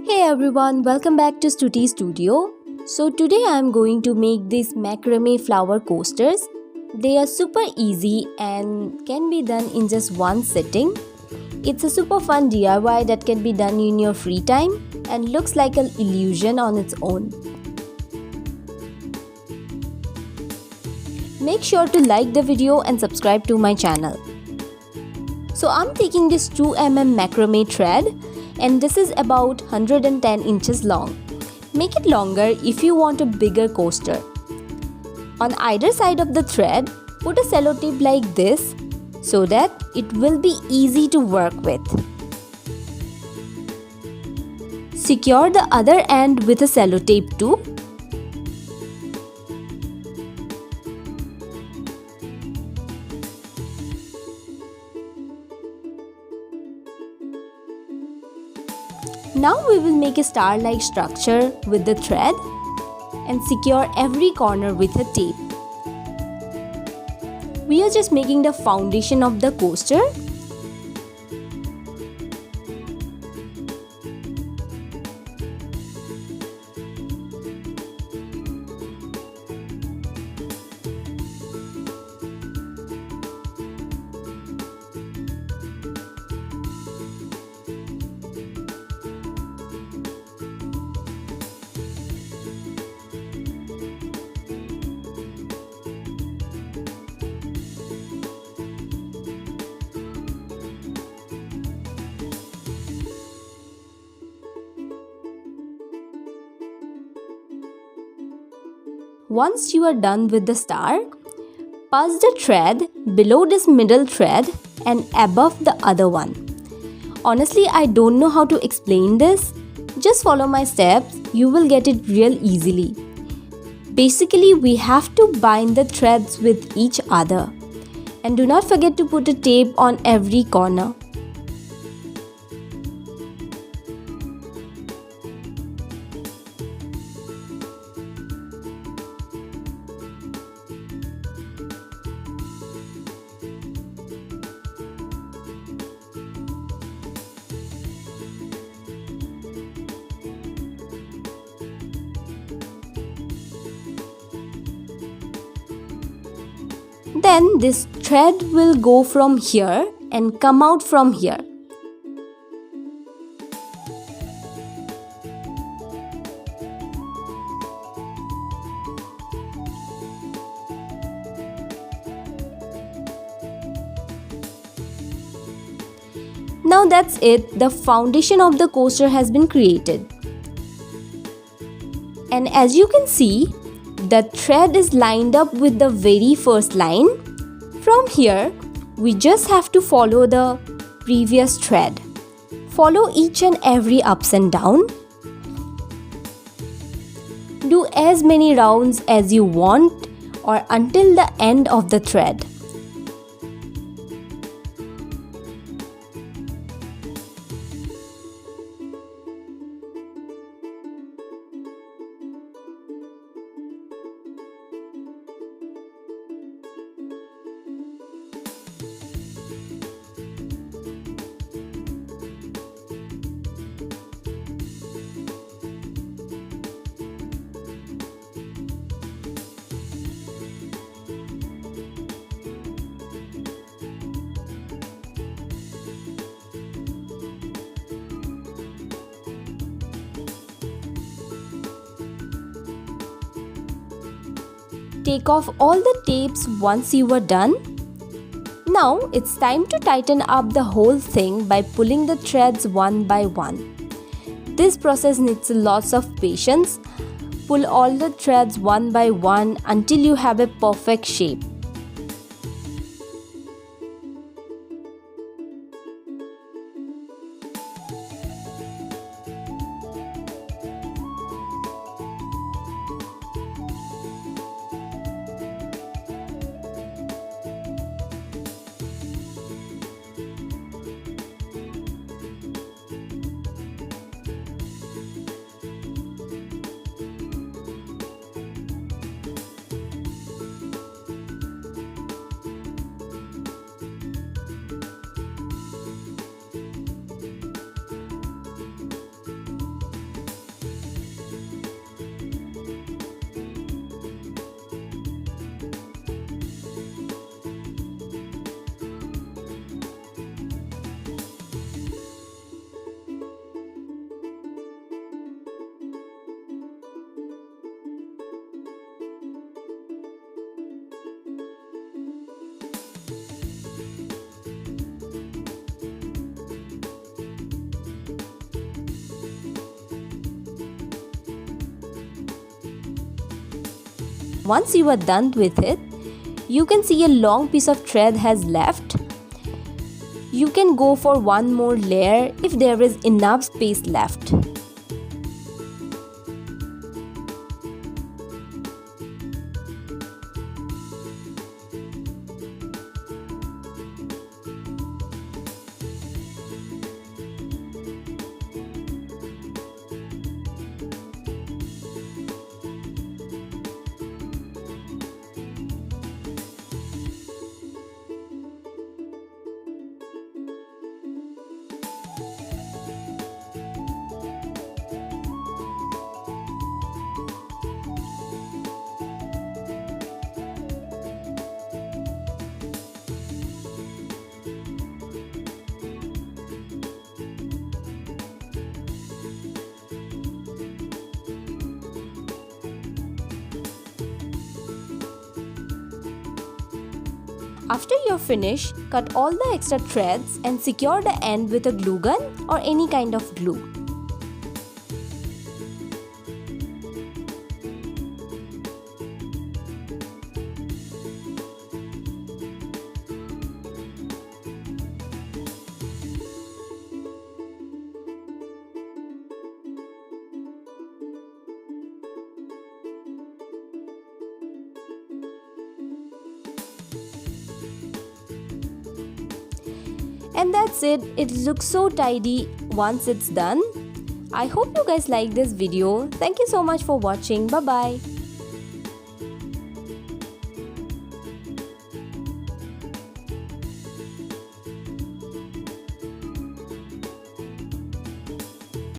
Hey everyone, welcome back to Stuti Studio. So today I am going to make these macrame flower coasters. They are super easy and can be done in just one sitting. It's a super fun DIY that can be done in your free time and looks like an illusion on its own. Make sure to like the video and subscribe to my channel. So I'm taking this 2mm macrame thread and this is about 110 inches long. Make it longer if you want a bigger coaster. On either side of the thread, put a sellotape like this so that it will be easy to work with. Secure the other end with a sellotape too. Now we will make a star-like structure with the thread and secure every corner with a tape. We are just making the foundation of the coaster. Once you are done with the star, pass the thread below this middle thread and above the other one. Honestly, I don't know how to explain this. Just follow my steps, you will get it real easily. Basically, we have to bind the threads with each other. And do not forget to put a tape on every corner. Then this thread will go from here and come out from here. Now that's it, the foundation of the coaster has been created. And as you can see, the thread is lined up with the very first line. From here, we just have to follow the previous thread. Follow each and every ups and down. Do as many rounds as you want or until the end of the thread. Take off all the tapes once you are done. Now it's time to tighten up the whole thing by pulling the threads one by one. This process needs lots of patience. Pull all the threads one by one until you have a perfect shape. Once you are done with it, you can see a long piece of thread has left. You can go for one more layer if there is enough space left. After you're finished, cut all the extra threads and secure the end with a glue gun or any kind of glue. And that's it. It looks so tidy once it's done. I hope you guys like this video. Thank you so much for watching. Bye bye.